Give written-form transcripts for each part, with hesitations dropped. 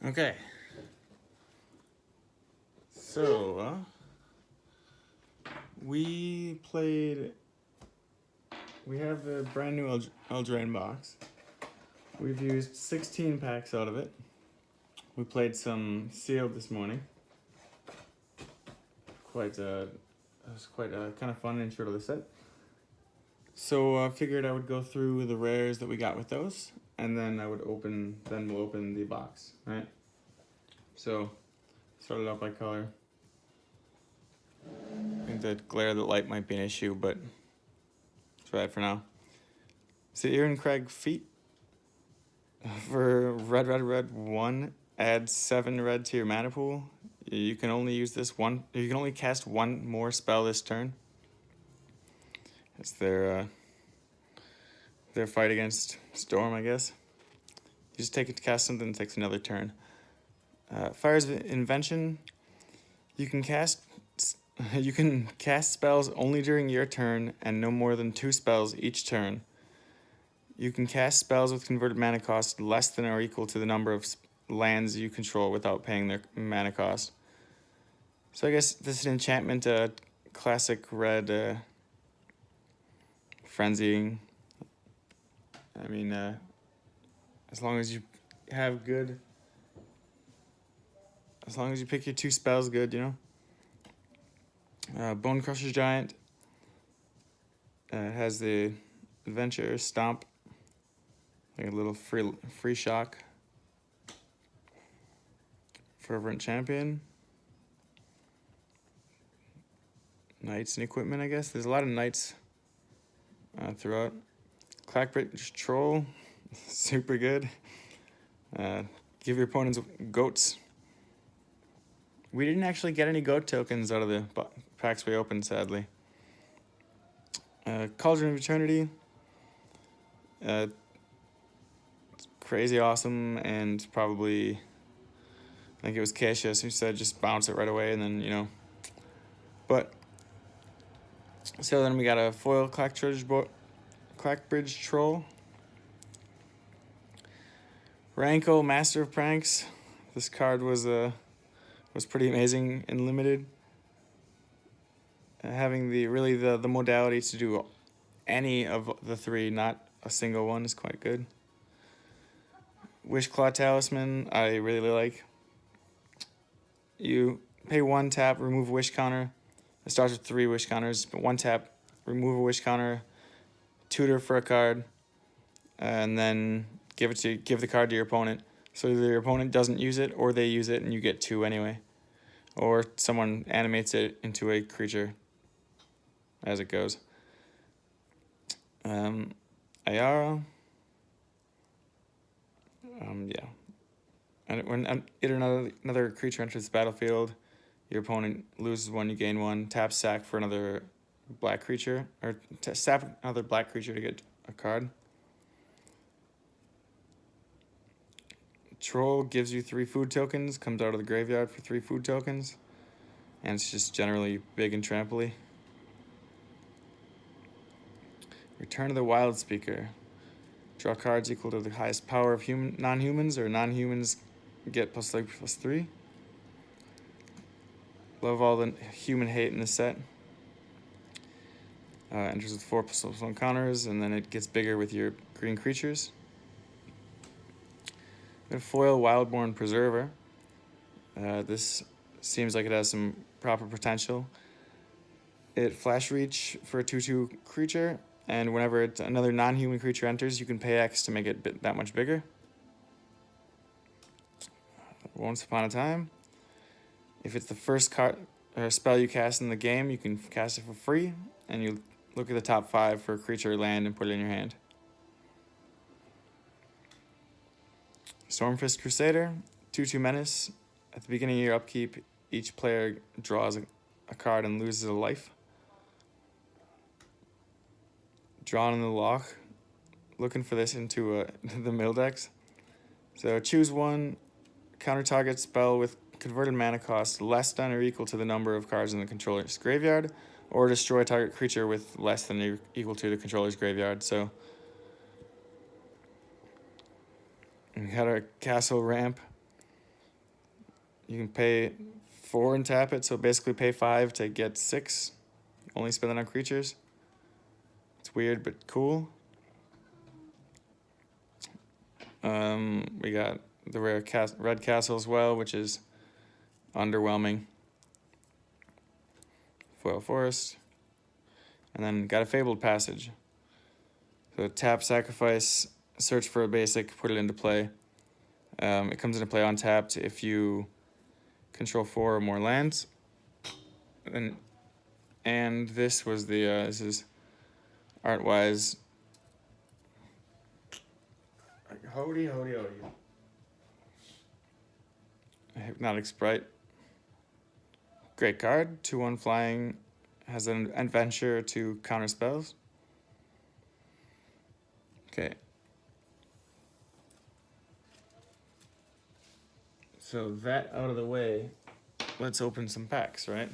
Okay. So, we played. We have the brand new Eldrain box. We've used 16 packs out of it. We played some sealed this morning. It was quite a kind of fun intro to the set. So I figured I would go through the rares that we got with those, and then we'll open the box, right? So, started out by color. I think the glare of the light might be an issue, but try it for now. So Aaron Craig feet for red 1, add 7 red to your mana pool. You can only use this one. You can only cast one more spell this turn. It's their fight against Storm, I guess. You just take it to cast something, it takes another turn. Fire's Invention. You can cast spells only during your turn and no more than 2 spells each turn. You can cast spells with converted mana cost less than or equal to the number of lands you control without paying their mana cost. So I guess this is an enchantment, classic red frenzying. I mean, as long as you have good, as long as you pick your 2 spells good, you know. Bone Crusher Giant has the Adventure Stomp, like a little free shock. Fervent Champion. Knights and equipment, I guess. There's a lot of knights throughout. Clackbridge Troll, super good. Give your opponents goats. We didn't actually get any goat tokens out of the packs we opened, sadly. Cauldron of Eternity. Crazy awesome, and probably, I think it was Cassius who said just bounce it right away, and then, you know. But, so then we got a foil Clackbridge Troll. Ranko, Master of Pranks. This card was pretty amazing in limited. Having the modality to do any of the 3, not a single one, is quite good. Wishclaw Talisman, I really like. You pay 1 tap, remove a wish counter. It starts with 3 wish counters, but 1 tap, remove a wish counter, tutor for a card, and then give the card to your opponent. So either your opponent doesn't use it, or they use it and you get 2 anyway. Or someone animates it into a creature as it goes. Ayara. Yeah. And when another creature enters the battlefield, your opponent loses 1, you gain 1. Tap, sack for another black creature, or sap another black creature to get a card. Troll gives you 3 food tokens, comes out of the graveyard for 3 food tokens, and it's just generally big and tramply. Return of the Wild Speaker. Draw cards equal to the highest power of non-humans, or non-humans get +3/+3. Love all the human hate in this set. Enters with 4/+1 counters, and then it gets bigger with your green creatures. A foil Wildborn Preserver. This seems like it has some proper potential. It flash reach for a 2/2 creature, and whenever another non-human creature enters, you can pay X to make it that much bigger. Once Upon a Time. If it's the first card or spell you cast in the game, you can cast it for free, and you look at the top 5 for a creature or land and put it in your hand. Stormfist Crusader, 2/2 menace. At the beginning of your upkeep, each player draws a card and loses a life. Drawn in the Loch. Looking for this into the middle decks. So choose 1, counter target spell with converted mana cost less than or equal to the number of cards in the controller's graveyard, or destroy target creature with less than or equal to the controller's graveyard. So we had our castle ramp. You can pay 4 and tap it, so basically pay 5 to get 6. Only spend it on creatures. It's weird, but cool. We got the rare red castle as well, which is underwhelming. Foil forest. And then got a fabled passage. So tap, sacrifice, search for a basic, put it into play. It comes into play untapped if you control 4 or more lands. And this was the this is art-wise. Hody. A Hypnotic Sprite. Great card. 2/1 flying. Has an adventure to counter spells. Okay. So that out of the way, let's open some packs, right?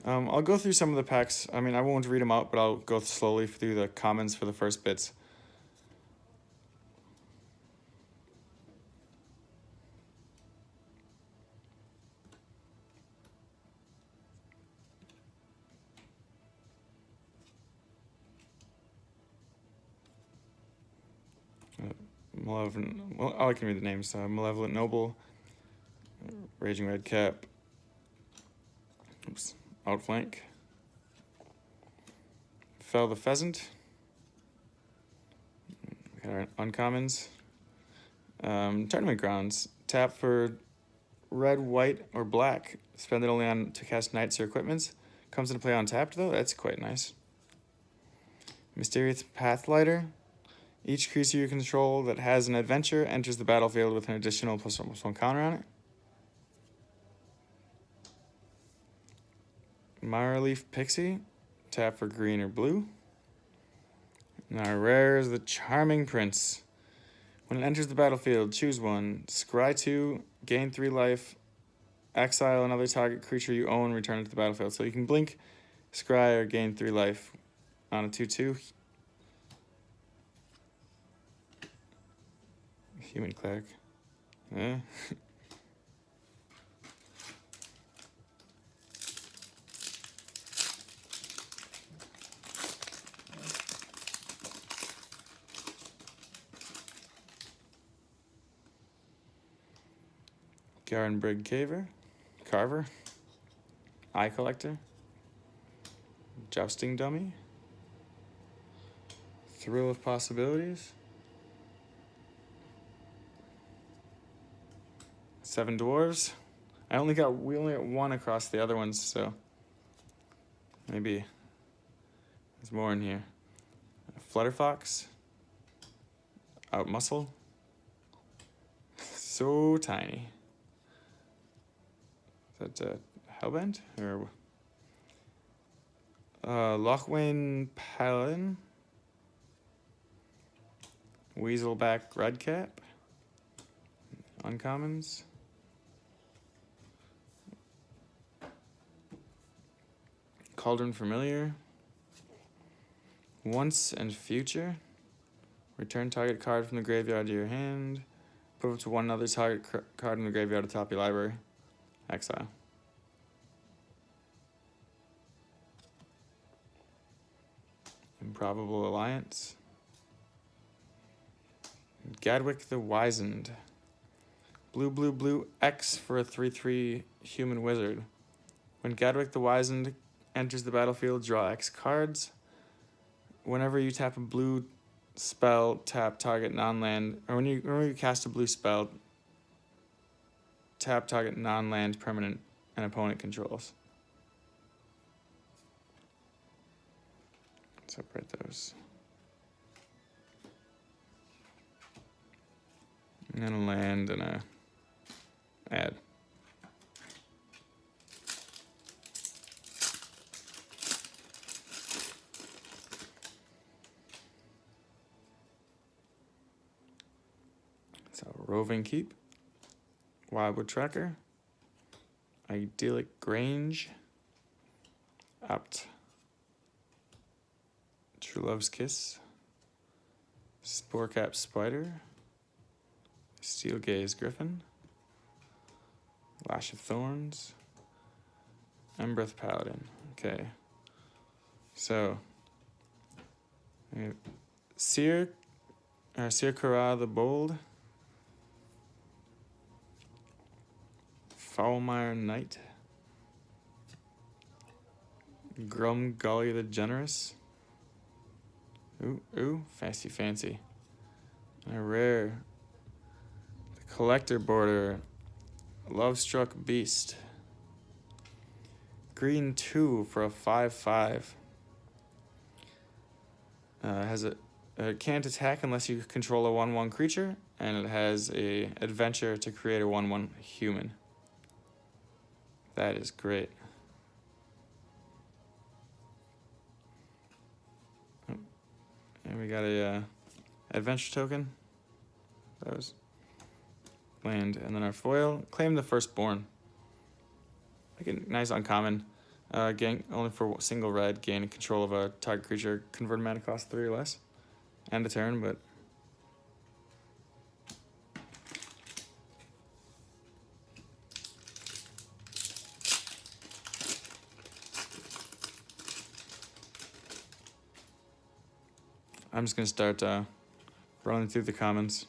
I'll go through some of the packs. I mean, I won't read them out, but I'll go slowly through the commons for the first bits. Malevolent, well, I can read the names. Malevolent Noble, Raging Red Cap, oops, Outflank, Fell the Pheasant, we got our uncommons, Tournament Grounds, tap for red, white, or black, spend it only on to cast knights or equipments, comes into play untapped though, that's quite nice. Mysterious Pathlighter, each creature you control that has an adventure enters the battlefield with an additional +1/+1 counter on it. Mireleaf Pixie, tap for green or blue. And our rare is the Charming Prince. When it enters the battlefield, choose one. Scry 2, gain 3 life, exile another target creature you own, return it to the battlefield. So you can blink, scry, or gain 3 life on a 2/2. Human Cleric. Yeah. Garenbrig Carver, Eye Collector, Jousting Dummy, Thrill of Possibilities, 7 Dwarves. We only got 1 across the other ones, so maybe there's more in here. Flutterfox, Outmuscle, so tiny. Is that Hellbent or Lochwain Paladin, Weaselback Redcap, uncommons. Cauldron Familiar, Once and Future. Return target card from the graveyard to your hand. Put up to one other target card in the graveyard atop your library. Exile. Improbable Alliance. Gadwick the Wizened. Blue X for a 3/3 human wizard. When Gadwick the Wizened enters the battlefield, draw X cards. Whenever you tap a blue spell, tap target non-land, or whenever you cast a blue spell, tap target non-land permanent an opponent controls. Separate those. And then a land and a add. So Roving Keep, Wildwood Tracker, Idyllic Grange, Opt, True Love's Kiss, Sporecap Spider, Steel Gaze Griffin, Lash of Thorns, Embereth Paladin. Okay. So, Seer Kara the Bold, Foulmire Knight, Grum Gully the Generous. Ooh, fancy. And a rare, the Collector Border, Lovestruck Beast. Green 2 for a 5/5. Has it can't attack unless you control a 1/1 creature, and it has a adventure to create a 1/1 human. That is great. And we got a adventure token. That was land, and then our foil. Claim the Firstborn. Like a nice uncommon. Gain only for single red. Gain control of a target creature. Convert mana cost 3 or less. End of turn, but I'm just gonna start running through the commons.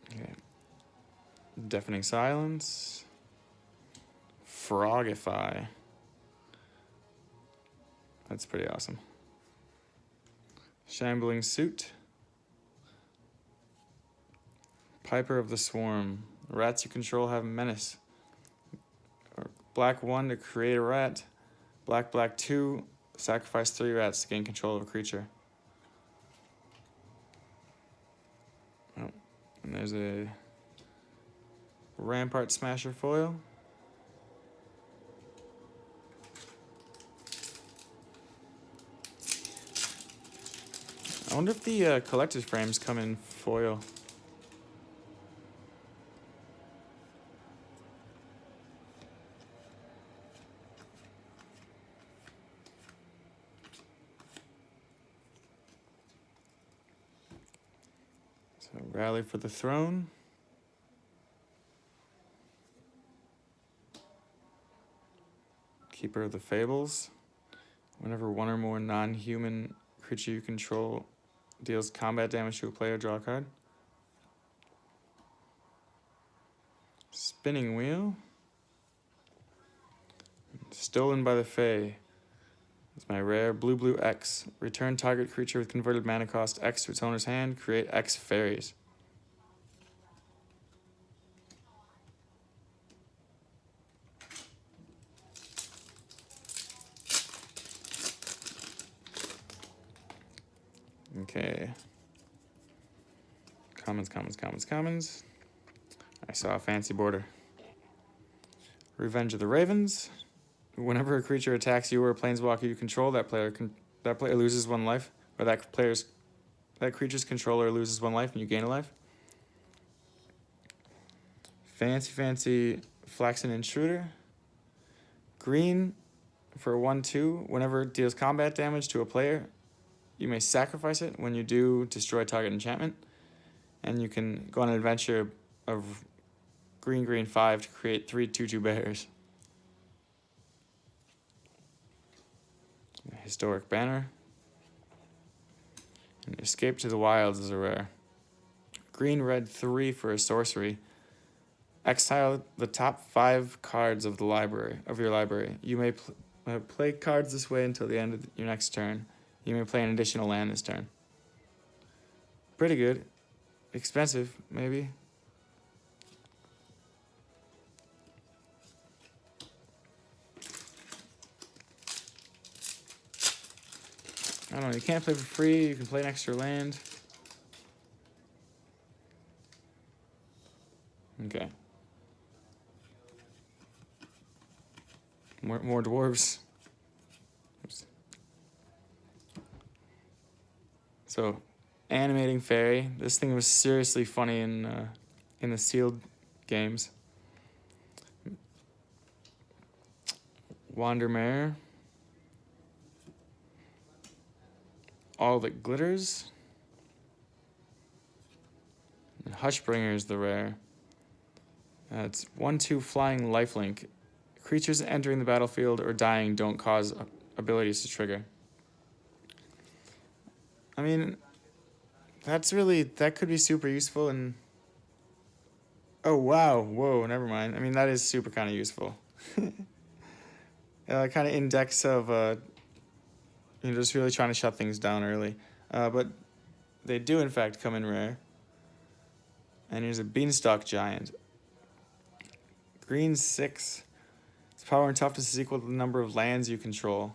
Okay. Deafening Silence. Frogify. That's pretty awesome. Shambling Suit. Piper of the Swarm. Rats you control have menace. Black 1 to create a rat. Black 2, sacrifice 3 rats to gain control of a creature. Oh, and there's a Rampart Smasher foil. I wonder if the collector's frames come in foil. So Rally for the Throne. Keeper of the Fables. Whenever one or more non-human creature you control deals combat damage to a player, draw a card. Spinning Wheel. Stolen by the Fae. It's my rare blue X. Return target creature with converted mana cost X to its owner's hand. Create X fairies. Okay. Commons. I saw a fancy border. Revenge of the Ravens. Whenever a creature attacks you or a planeswalker you control, that player loses 1 life, or that creature's controller loses 1 life and you gain a life. Fancy Flaxen Intruder. Green for 1/2. Whenever it deals combat damage to a player, you may sacrifice it. When you do, destroy target enchantment. And you can go on an adventure of green 5 to create 3 2/2 bears. Historic Banner. And Escape to the Wilds is a rare. Green-red 3 for a sorcery. Exile the top 5 cards of your library. You may play cards this way until the end of your next turn. You may play an additional land this turn. Pretty good. Expensive, maybe. I don't know, you can't play for free, you can play an extra land. Okay. More dwarves. Oops. So, Animating Fairy. This thing was seriously funny in the sealed games. Wandermare. All That Glitters. And Hushbringer is the rare. It's 1/2 flying lifelink. Creatures entering the battlefield or dying don't cause abilities to trigger. I mean, that could be super useful and... Oh, wow. Whoa, never mind. I mean, that is super kind of useful. Kind of index of, just really trying to shut things down early. But they do, in fact, come in rare. And here's a Beanstalk Giant. Green 6. Its power and toughness is equal to the number of lands you control.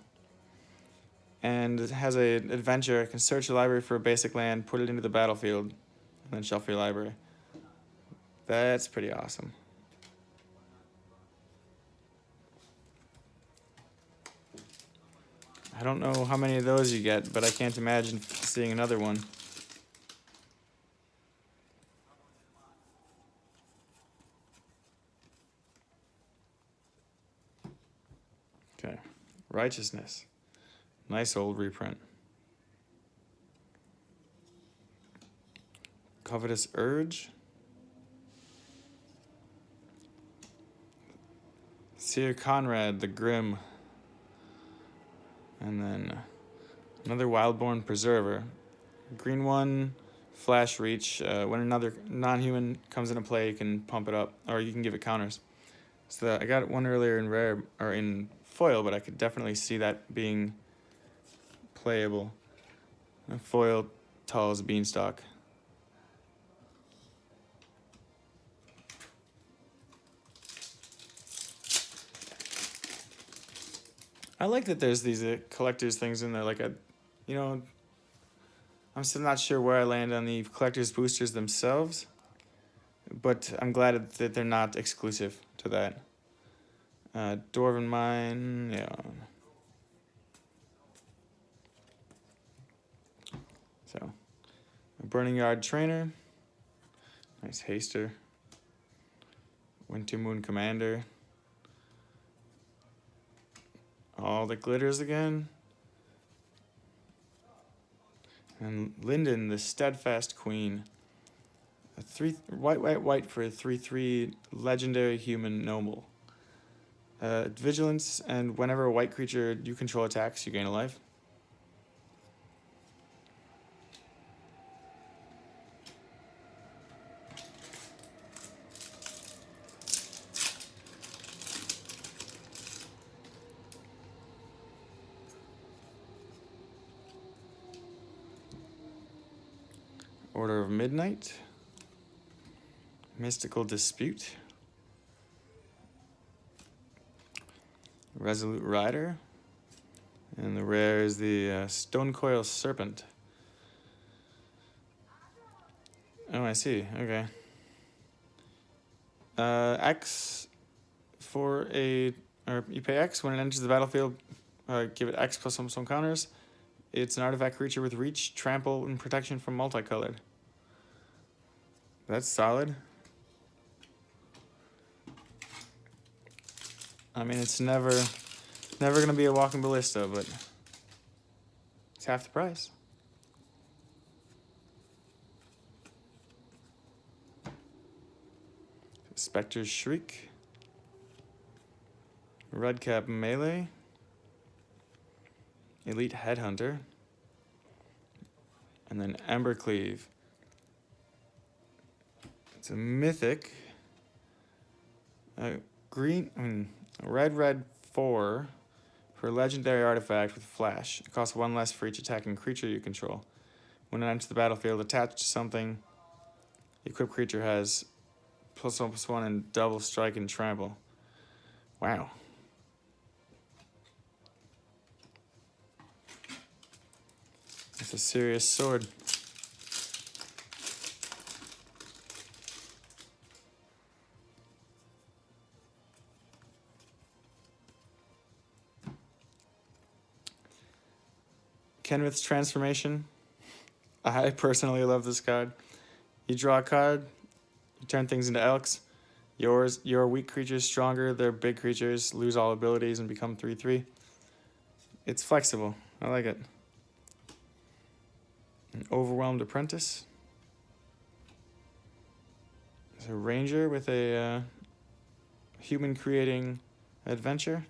And it has an adventure. It can search your library for a basic land, put it into the battlefield, and then shuffle your library. That's pretty awesome. I don't know how many of those you get, but I can't imagine seeing another one. Okay. Righteousness. Nice old reprint. Covetous Urge. Seer Conrad the Grim. And then another Wildborn Preserver. Green 1, Flash Reach. When another non-human comes into play, you can pump it up, or you can give it counters. So I got one earlier in rare, or in foil, but I could definitely see that being playable. A foil tall as a beanstalk. I like that there's these collector's things in there, like I'm still not sure where I land on the collector's boosters themselves, but I'm glad that they're not exclusive to that. Dwarven Mine, yeah. So, a Burning Yard Trainer, nice Haster. Winter Moon Commander. All That Glitters again. And Linden, the Steadfast Queen. A 3 white for a 3/3 legendary human noble. Vigilance, and whenever a white creature you control attacks, you gain a life. Order of Midnight. Mystical Dispute. Resolute Rider. And the rare is the Stonecoil Serpent. Oh, I see. Okay. X for or you pay X when it enters the battlefield. Give it X plus some counters. It's an artifact creature with reach, trample, and protection from multicolored. That's solid. I mean, it's never gonna be a walking ballista, but it's half the price. Spectre's Shriek. Redcap Melee. Elite Headhunter. And then Embercleave. It's a mythic. Red 4 for a legendary artifact with flash. It costs 1 less for each attacking creature you control. When it enters the battlefield, attached to something, the equipped creature has +1/+1 and double strike and trample. Wow. It's a serious sword. Kenrith's Transformation. I personally love this card. You draw a card, you turn things into elks. Your weak creatures stronger, their big creatures lose all abilities and become 3/3. It's flexible. I like it. An Overwhelmed Apprentice. It's a ranger with a human creating adventure.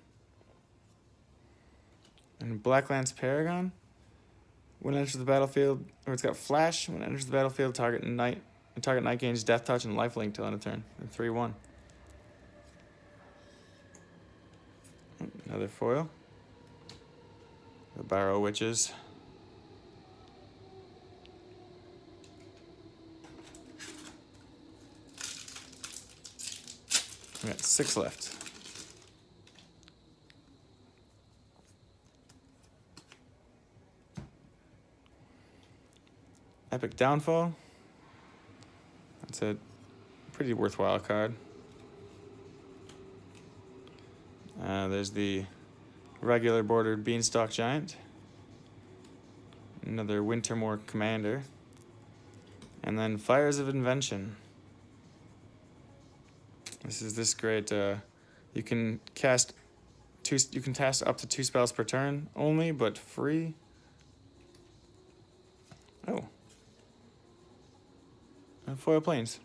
And Blacklands Paragon. When it enters the battlefield, or it's got flash. When it enters the battlefield, target knight gains death touch and lifelink till end of turn. And 3/1. Another foil. The Barrow Witches. We got 6 left. Epic Downfall. That's a pretty worthwhile card. There's the regular bordered Beanstalk Giant. Another Wintermoor Commander. And then Fires of Invention. This is this great. You can cast up to 2 spells per turn only, but free. Oh. And foil planes.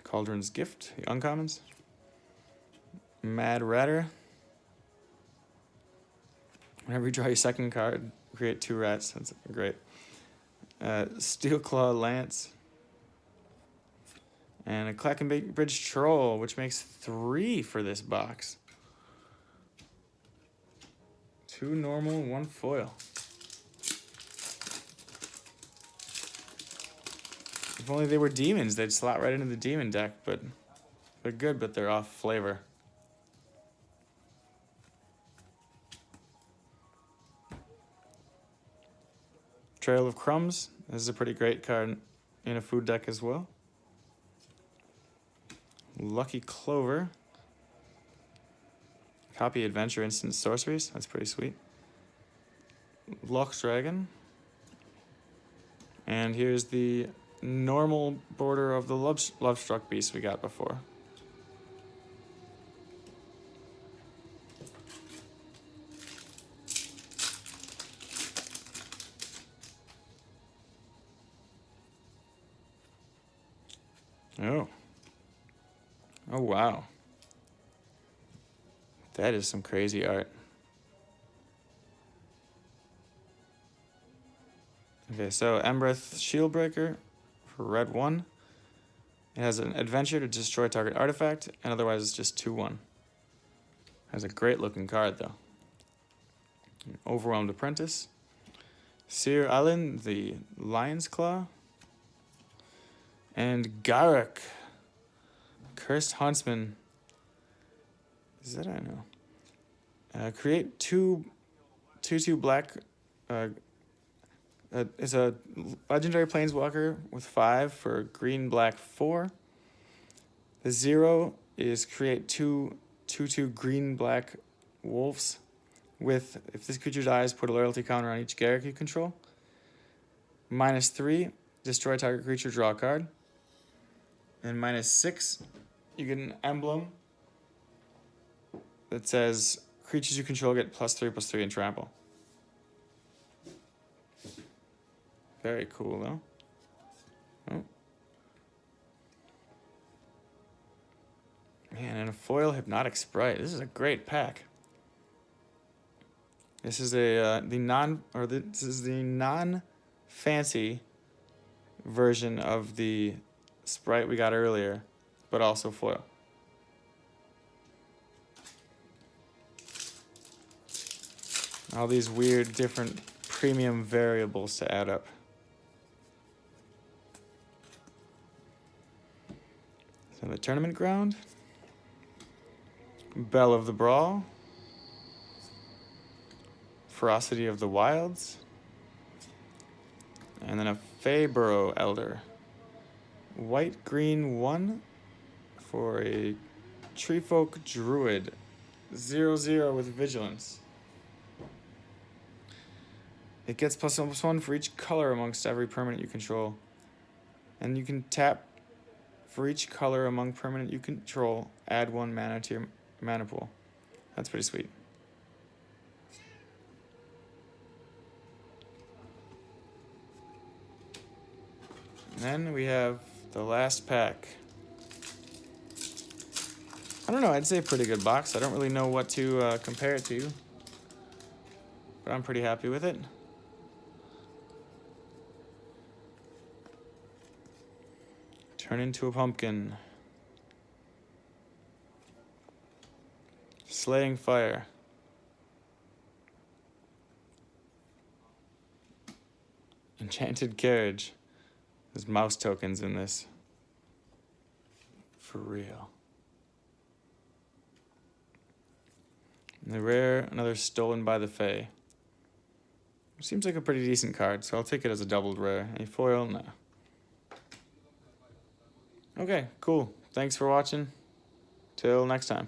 Cauldron's Gift, the uncommons. Mad Ratter. Whenever you draw your second card, create 2 rats. That's great. Steelclaw Lance. And a Clackenbridge Troll, which makes 3 for this box. 2 normal, 1 foil. If only they were demons, they'd slot right into the demon deck, but they're good, but they're off flavor. Trail of Crumbs. This is a pretty great card in a food deck as well. Lucky Clover. Copy Adventure Instant Sorceries. That's pretty sweet. Loch Dragon. And here's the normal border of the Lovestruck Beast we got before. Oh. Oh, wow. That is some crazy art. Okay, so Embereth Shieldbreaker for red 1. It has an adventure to destroy target artifact, and otherwise it's just 2/1. Has a great looking card though. An Overwhelmed Apprentice. Seer Allen, the Lion's Claw. And Garruk, Cursed Huntsman. Is that I know? Create 2/2 black. It's a legendary planeswalker with 5 for green, black 4. The 0 is create 2/2 green, black wolves with, if this creature dies, put a loyalty counter on each Garruk you control. -3, destroy target creature, draw a card. And -6, you get an emblem that says creatures you control get +3/+3 in trample. Very cool though. Oh. Man, and a foil Hypnotic Sprite. This is a great pack. This is the non-fancy version of the Sprite we got earlier, but also foil. All these weird different premium variables to add up. So the Tournament Ground, Belle of the Brawl, Ferocity of the Wilds, And then a Feyburrow Elder. White, green, 1 for a Treefolk Druid. 0/0 with Vigilance. It gets +1/+1 for each color amongst every permanent you control. And you can tap for each color among permanent you control. Add 1 mana to your mana pool. That's pretty sweet. And then we have the last pack. I don't know, I'd say a pretty good box. I don't really know what to compare it to, but I'm pretty happy with it. Turn into a pumpkin. Slaying Fire. Enchanted Carriage. There's mouse tokens in this. For real. And the rare, another Stolen by the Fae. Seems like a pretty decent card, so I'll take it as a doubled rare. Any foil? No. Okay, cool. Thanks for watching. Till next time.